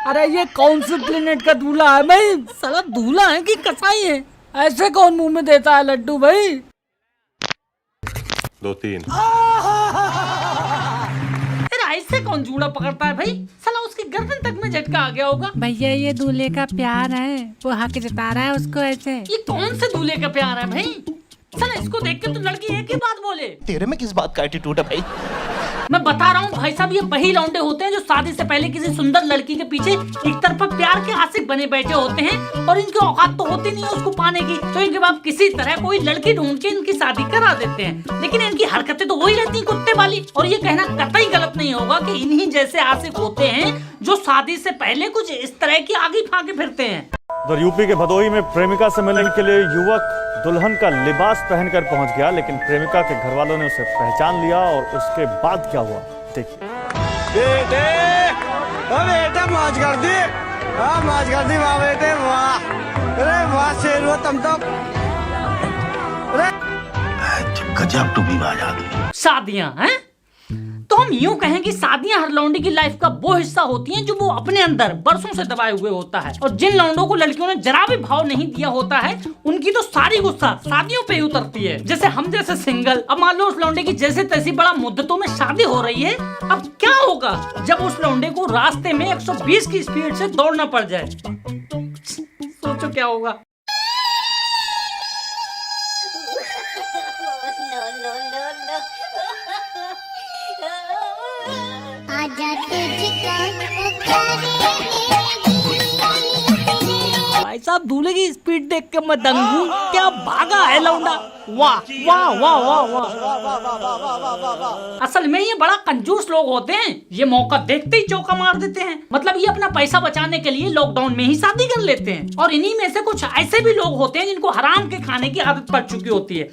अरे ये कौन से प्लेनेट का दूल्हा है भाई? साला दूल्हा है कि कसाई है? ऐसे कौन मुंह में देता है लड्डू भाई? 2-3 ऐसे कौन जूड़ा पकड़ता है भाई? साला उसकी गर्दन तक में झटका आ गया होगा। भैया ये दूल्हे का प्यार है, वो हक जता रहा है उसको ऐसे। ये कौन से दूल्हे का प्यार है भाई? साला इसको देख के तो लड़की एक ही बात बोले। तेरे में किस बात का एटीट्यूड है भाई? मैं बता रहा हूँ भाई साहब, ये वही लौंडे होते हैं जो शादी से पहले किसी सुंदर लड़की के पीछे एक तरफा प्यार के आशिक बने बैठे होते हैं और इनकी औकात तो होती नहीं है उसको पाने की, तो इनके बाप किसी तरह कोई लड़की ढूंढ के इनकी शादी करा देते हैं। लेकिन इनकी हरकतें तो वही रहती हैं कुत्ते वाली। और ये कहना कतई गलत नहीं होगा कि इन्हीं जैसे आशिक होते हैं जो शादी से पहले कुछ इस तरह की आगे फाके फिरते हैं। उधर यूपी के भदोही में प्रेमिका से मिलने के लिए युवक दुल्हन का लिबास पहनकर पहुंच गया, लेकिन प्रेमिका के घर वालों ने उसे पहचान लिया और उसके बाद क्या हुआ देखिए। बेटे बेटा मौज कर दी, मौज कर दी वाह बेटे वाह, अरे वाह शेर हो तुम तो। गजब टूबीबाज आदमी। शादियां हैं तो हम यूं कहें कि शादियां हर लौंडे की लाइफ का वो हिस्सा होती हैं जो वो अपने अंदर बरसों से दबाए हुए होता है। और जिन लौंडों को लड़कियों ने जरा भी भाव नहीं दिया होता है उनकी तो सारी गुस्सा शादियों पे ही उतरती है। जैसे हम जैसे सिंगल, अब मान लो उस लौंडे की जैसे तैसी बड़ा मुद्दतों में शादी हो रही है, अब क्या होगा जब उस लौंडे को रास्ते में 120 की स्पीड से दौड़ना पड़ जाए? सोचो क्या होगा। भाई साहब दूल्हे की स्पीड देख के मैं दंग हूं। क्या भागा है लौंडा, वाह वाह वाह वाह वाह। असल में ये बड़ा कंजूस लोग होते हैं, ये मौका देखते ही चौका मार देते हैं। मतलब ये अपना पैसा बचाने के लिए लॉकडाउन में ही शादी कर लेते हैं। और इन्हीं में से कुछ ऐसे भी लोग होते हैं जिनको हराम के खाने की आदत पड़ चुकी होती है।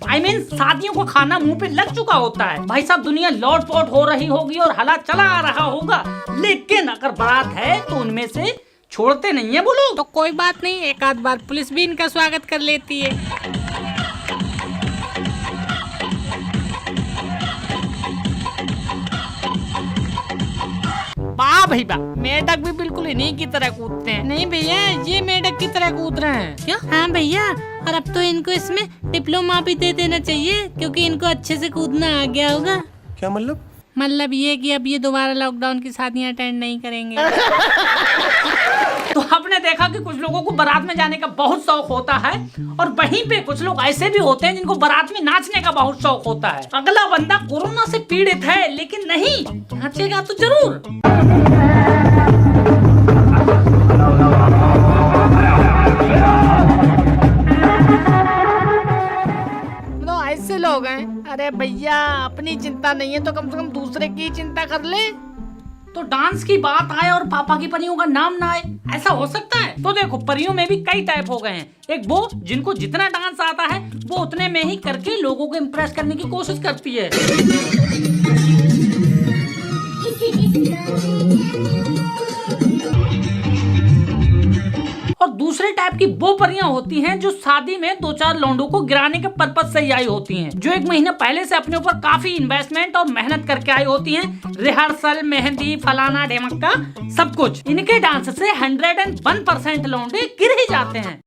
I mean, शादियों को खाना मुंह पे लग चुका होता है। भाई साहब दुनिया लौट पोट हो रही होगी और हला चला आ रहा होगा, लेकिन अगर बारात है तो उनमें से छोड़ते नहीं है वो लोग। तो कोई बात नहीं, एक आध बार पुलिस भी इनका स्वागत कर लेती है। वाह भाई वाह, मेढक भी बिल्कुल इन्हीं की तरह कूदते हैं। नहीं भैया, ये मेढक की तरह कूद रहे हैं। क्यों? हाँ भैया, और अब तो इनको इसमें डिप्लोमा भी दे देना चाहिए क्योंकि इनको अच्छे से कूदना आ गया होगा। क्या मतलब? मतलब ये कि अब ये दोबारा लॉकडाउन की शादियां अटेंड नहीं करेंगे। तो आपने देखा कि कुछ लोगों को बारात में जाने का बहुत शौक होता है और वहीं पे कुछ लोग ऐसे भी होते हैं जिनको बारात में नाचने का बहुत शौक होता है। अगला बंदा कोरोना से पीड़ित है लेकिन नहीं नाचेगा तो जरूर। तो ऐसे लोग हैं। अरे भैया अपनी चिंता नहीं है तो कम से कम दूसरे की चिंता कर ले। तो डांस की बात आए और पापा की परियों का नाम ना आए, ऐसा हो सकता है? तो देखो परियों में भी कई टाइप हो गए हैं। एक वो जिनको जितना डांस आता है वो उतने में ही करके लोगों को इम्प्रेस करने की कोशिश करती है। और दूसरे टाइप की वो परियां होती हैं जो शादी में 2-4 लौंडों को गिराने के पर्पज से ही आई होती हैं, जो 1 महीना पहले से अपने ऊपर काफी इन्वेस्टमेंट और मेहनत करके आई होती हैं। रिहर्सल, मेहंदी, फलाना ढेमक्का सब कुछ। इनके डांस से 101% लौंडे गिर ही जाते हैं।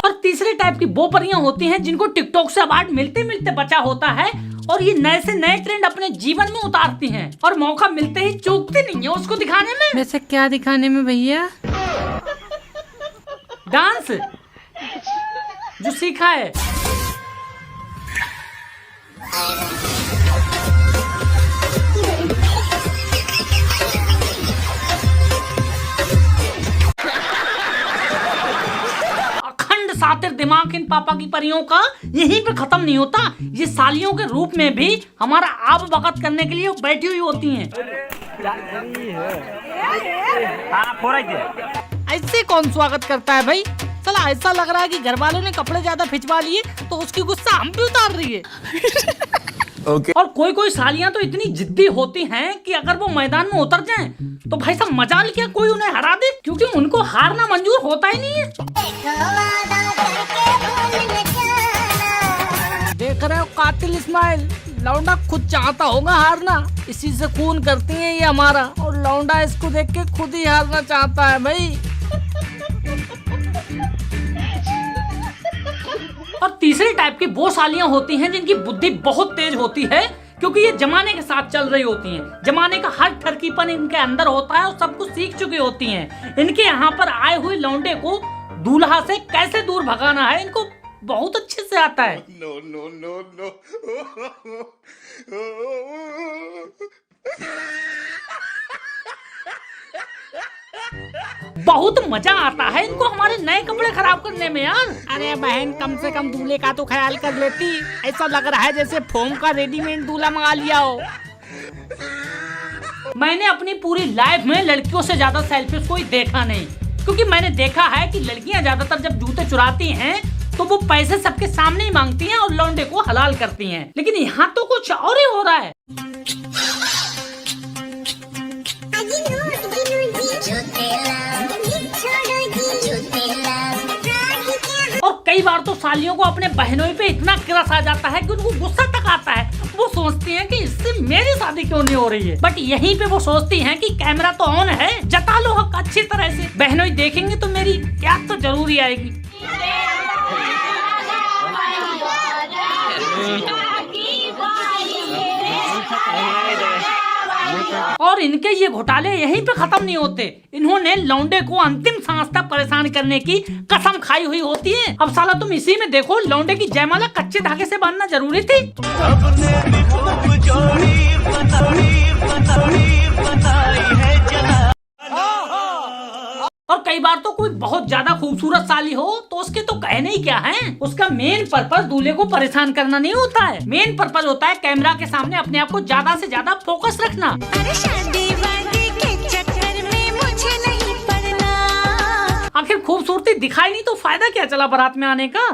और तीसरे टाइप की वो परियां होती हैं जिनको टिकटॉक से अवार्ड मिलते मिलते बचा होता है और ये नए से नए ट्रेंड अपने जीवन में उतारती हैं और मौका मिलते ही चूकती नहीं है उसको दिखाने में। वैसे क्या दिखाने में भैया? डांस जो सीखा है। सातिर दिमाग इन पापा की परियों का यहीं पे खत्म नहीं होता। ये सालियों के रूप में भी हमारा आप वक़्त करने के लिए बैठी हुई होती हैं। ऐसे कौन स्वागत करता है भाई? चला ऐसा लग रहा है कि घर वालों ने कपड़े ज्यादा खिंचवा लिए तो उसकी गुस्सा हम पे उतार रही है। Okay. और कोई कोई सालियां तो इतनी जिद्दी होती हैं कि अगर वो मैदान में उतर जाएं तो भाई साहब मजाल क्या कोई उन्हें हरा दे, क्योंकि उनको हारना मंजूर होता ही नहीं है। देख रहे हो कातिल इस्माइल, लौंडा खुद चाहता होगा हारना, इसी से खून करती है ये हमारा, और लौंडा इसको देख के खुद ही हारना चाहता है भाई। और तीसरी टाइप की वो सालियां होती हैं जिनकी बुद्धि बहुत तेज होती है, क्योंकि ये जमाने के साथ चल रही होती हैं। जमाने का हर ठरकीपन इनके अंदर होता है और सब कुछ सीख चुकी होती हैं। इनके यहाँ पर आए हुए लौंडे को दूल्हा से कैसे दूर भगाना है इनको बहुत अच्छे से आता है। No, no, no, no. बहुत मजा आता है इनको हमारे नए कपड़े खराब करने में यार। अरे बहन, कम से कम दूल्हे का तो ख्याल कर लेती। ऐसा लग रहा है जैसे फोम का रेडीमेड दूल्हा मंगा लिया हो। मैंने अपनी पूरी लाइफ में लड़कियों से ज्यादा सेल्फिश कोई देखा नहीं, क्योंकि मैंने देखा है कि लड़कियां ज्यादातर जब जूते चुराती हैं तो वो पैसे सबके सामने ही मांगती हैं और लौंडे को हलाल करती हैं। लेकिन यहाँ तो कुछ और ही हो रहा है। और कई बार तो सालियों को अपने बहनों पे इतना क्रश आ जाता है कि उनको गुस्सा तक आता है। वो सोचती हैं कि इससे मेरी शादी क्यों नहीं हो रही है, बट यहीं पे वो सोचती हैं कि कैमरा तो ऑन है, जता लो हक अच्छी तरह से। बहनों देखेंगे तो मेरी याद तो जरूरी आएगी। और इनके ये घोटाले यहीं पे खत्म नहीं होते। इन्होंने लौंडे को अंतिम सांस तक परेशान करने की कसम खाई हुई होती है। अब साला तुम इसी में देखो, लौंडे की जयमाला कच्चे धागे से बांधना जरूरी थी। और कई बार तो कोई बहुत ज्यादा खूबसूरत साली हो तो उसके तो कहने ही क्या है। उसका मेन पर्पस दूल्हे को परेशान करना नहीं होता है। मेन पर्पस होता है कैमरा के सामने अपने आप को ज्यादा से ज्यादा फोकस रखना। अरे शादी वादी के चक्कर में मुझे नहीं पड़ना। आखिर खूबसूरती दिखाई नहीं तो फायदा क्या चला बारात में आने का।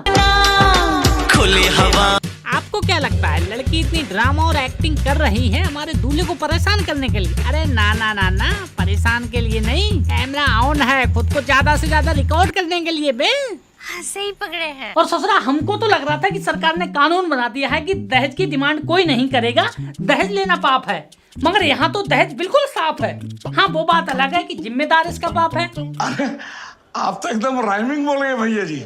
खुली हवा। आपको क्या लगता है लड़की इतनी ड्रामा और एक्टिंग कर रही है हमारे दूल्हे को परेशान करने के लिए? अरे ना ना ना ना, परेशान के लिए नहीं, कैमरा ऑन है खुद को ज्यादा से ज्यादा रिकॉर्ड करने के लिए बे। हाँ, सही पकड़े हैं। और ससुरा हमको तो लग रहा था कि सरकार ने कानून बना दिया है कि दहेज की डिमांड कोई नहीं करेगा, दहेज लेना पाप है। मगर यहाँ तो दहेज बिल्कुल साफ है। हाँ, वो बात अलग है कि जिम्मेदार इसका बाप है। अरे आप तो एकदम राइमिंग बोल रहे हैं भैया जी।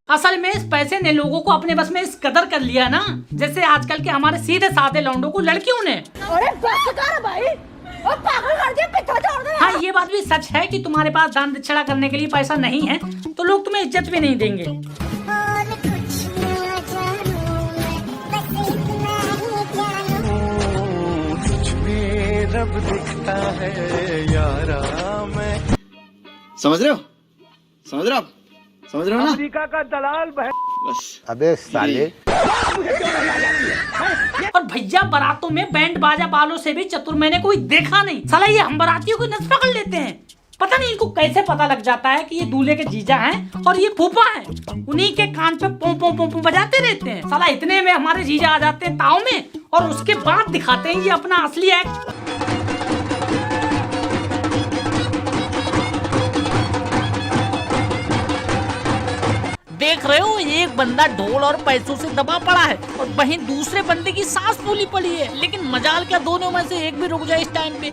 असल में इस पैसे ने लोगों को अपने बस में इस कदर कर लिया ना, जैसे आजकल के हमारे सीधे साधे लौंडों को लड़कियों ने। अरे बस कर भाई, ओ पागल कर दिया, पिता छोड़ दे। हाँ, ये बात भी सच है कि तुम्हारे पास दान दक्षिणा करने के लिए पैसा नहीं है तो लोग तुम्हें इज्जत भी नहीं देंगे। और कुछ ना जानूं मैं, बस इतना ही जानूं। तुझमें रब दिखता है यारा मैं। समझ रहे हो? समझ रहे हो आप? समझ रहे हो ना? अमेरिका का दलाल बस। अबे साले। और भैया बारातों में बैंड बाजा वालों से भी चतुर मैंने कोई देखा नहीं। साला ये हम बारातियों को नस पकड़ लेते हैं। पता नहीं इनको कैसे पता लग जाता है कि ये दूल्हे के जीजा हैं और ये फूफा हैं। उन्हीं के कान पे पों पों पों पों बजाते रहते हैं। साला इतने में हमारे जीजा आ जाते हैं ताव में और उसके बाद दिखाते हैं ये अपना असली एक्ट। देख रहे हो, एक बंदा ढोल और पैसों से दबा पड़ा है और वहीं दूसरे बंदे की सांस फूली पड़ी है। लेकिन मजाल क्या, दोनों में से एक भी रुक जाए इस टाइम पे।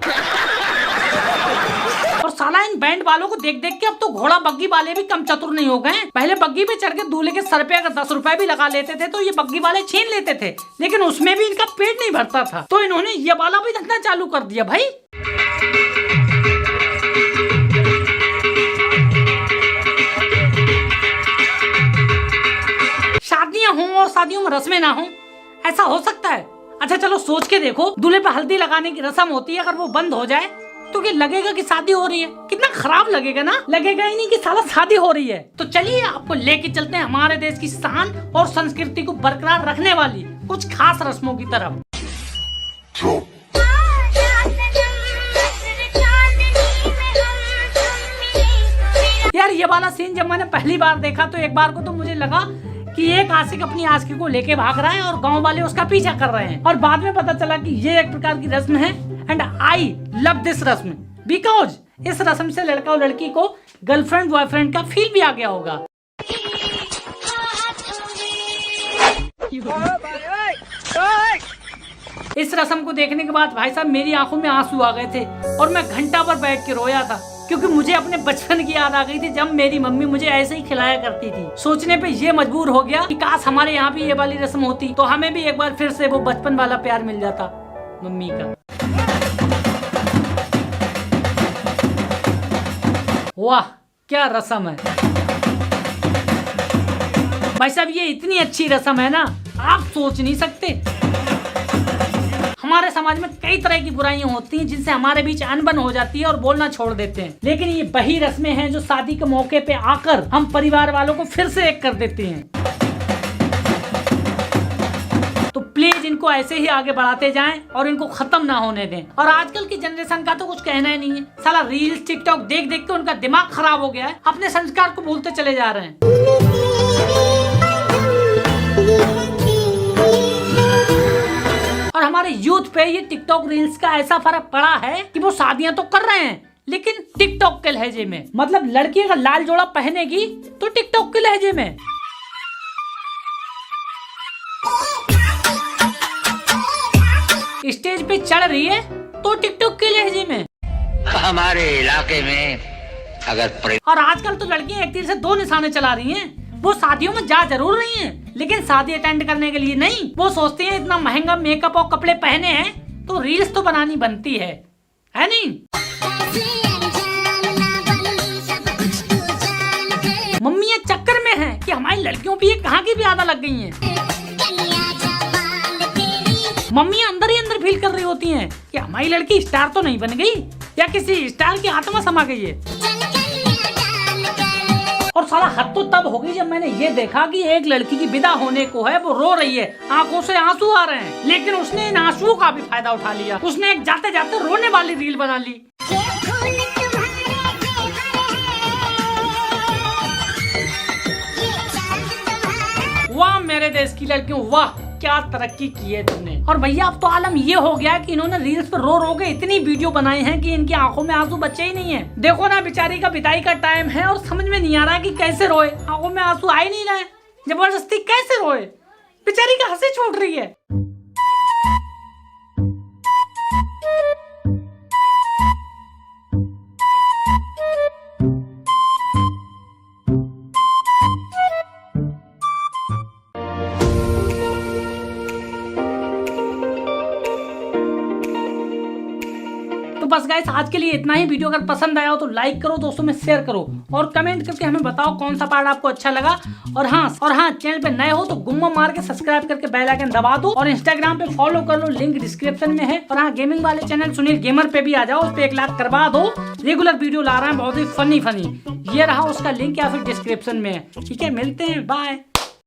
और साला इन बैंड वालों को देख देख के अब तो घोड़ा बग्गी वाले भी कम चतुर नहीं हो गए। पहले बग्गी पे चढ़ के दूल्हे के सर पे अगर 10 रुपए भी लगा लेते थे तो ये बग्गी वाले छीन लेते थे, लेकिन उसमें भी इनका पेट नहीं भरता था। तो इन्होंने ये वाला भी धंधा चालू कर दिया भाई। शादियां हों और शादियों में रस्में ना हों, ऐसा हो सकता है? अच्छा चलो सोच के देखो, दूल्हे पे हल्दी लगाने की रस्म होती है, अगर वो बंद हो जाए तो क्या लगेगा कि शादी हो रही है? कितना खराब लगेगा ना। लगेगा ही नहीं कि साला शादी हो रही है। तो चलिए आपको लेके चलते हैं हमारे देश की शान और संस्कृति को बरकरार रखने वाली कुछ खास रस्मों की तरफ। यार ये वाला सीन जब मैंने पहली बार देखा तो एक बार को तो मुझे लगा कि एक आशिक अपनी आशिकी को लेके भाग रहा है और गांव वाले उसका पीछा कर रहे हैं, और बाद में पता चला कि ये एक प्रकार की रस्म है एंड आई लव दिस रस्म बिकॉज इस रस्म से लड़का और लड़की को गर्लफ्रेंड बॉयफ्रेंड का फील भी आ गया होगा। इस रस्म को देखने के बाद भाई साहब मेरी आंखों में आंसू आ गए थे और मैं घंटा भर बैठ के रोया था, क्योंकि मुझे अपने बचपन की याद आ गई थी जब मेरी मम्मी मुझे ऐसे ही खिलाया करती थी। सोचने पे ये मजबूर हो गया कि काश हमारे यहाँ भी ये वाली रस्म होती तो हमें भी एक बार फिर से वो बचपन वाला प्यार मिल जाता मम्मी का। वाह क्या रस्म है भाई साहब, ये इतनी अच्छी रस्म है ना आप सोच नहीं सकते। हमारे समाज में कई तरह की बुराइयां होती हैं जिनसे हमारे बीच अनबन हो जाती है और बोलना छोड़ देते हैं, लेकिन ये वही रस्में हैं जो शादी के मौके पे आकर हम परिवार वालों को फिर से एक कर देते हैं। तो प्लीज इनको ऐसे ही आगे बढ़ाते जाएं और इनको खत्म ना होने दें। और आजकल की जनरेशन का तो कुछ कहना ही नहीं है, साला रील्स टिकटॉक देख देख के उनका दिमाग खराब हो गया है, अपने संस्कार को भूलते चले जा रहे हैं। और हमारे यूथ पे ये टिकटॉक रील्स का ऐसा फर्क पड़ा है कि वो शादियां तो कर रहे हैं लेकिन टिकटॉक के लहजे में। मतलब लड़की अगर लाल जोड़ा पहनेगी तो टिकटॉक के लहजे में, स्टेज पे चढ़ रही है तो टिकटॉक के लहजे में। हमारे इलाके में अगर और आजकल तो लड़कियां एक तीर से दो निशाने चला रही हैं। वो शादियों में जा जरूर रही हैं, लेकिन शादी अटेंड करने के लिए नहीं। वो सोचती हैं इतना महंगा मेकअप और कपड़े पहने हैं तो रील्स तो बनानी बनती है नहीं? मम्मियाँ चक्कर में हैं कि हमारी लड़कियों पे ये कहाँ की भी आदत लग गई हैं। मम्मियाँ अंदर ही अंदर फील कर रही होती हैं कि हमारी लड़की स्टार तो नहीं बन गई या किसी स्टार की आत्मा समा गई है। और साला हद तो तब होगी जब मैंने ये देखा कि एक लड़की की विदा होने को है, वो रो रही है, आंखों से आंसू आ रहे हैं, लेकिन उसने इन आंसुओं का भी फायदा उठा लिया। उसने एक जाते जाते रोने वाली रील बना ली। वाह मेरे देश की लड़कियों, वाह क्या तरक्की की है तुमने। और भैया अब तो आलम ये हो गया कि इन्होंने रील्स पर रो रो के इतनी वीडियो बनाई हैं कि इनकी आंखों में आंसू बचे ही नहीं है। देखो ना बेचारी का विदाई का टाइम है और समझ में नहीं आ रहा कि कैसे रोए, आंखों में आंसू आ ही नहीं रहे, जबरदस्ती कैसे रोए, बेचारी का हंसी छूट रही है। तो बस गाइस आज के लिए इतना ही। वीडियो अगर पसंद आया हो तो लाइक करो, दोस्तों में शेयर करो और कमेंट करके हमें बताओ कौन सा पार्ट आपको अच्छा लगा। और हाँ चैनल पे नए हो तो गुम्मा मार के सब्सक्राइब करके बेल आइकन दबा दो और इंस्टाग्राम पे फॉलो कर लो, लिंक डिस्क्रिप्शन में है। और हाँ गेमिंग वाले चैनल सुनील गेमर पे भी आ जाओ, उस पे 1 लाख करवा दो। रेगुलर वीडियो ला रहा है बहुत ही फनी, ये रहा उसका लिंक या फिर डिस्क्रिप्शन में है। ठीक है, मिलते हैं, बाय।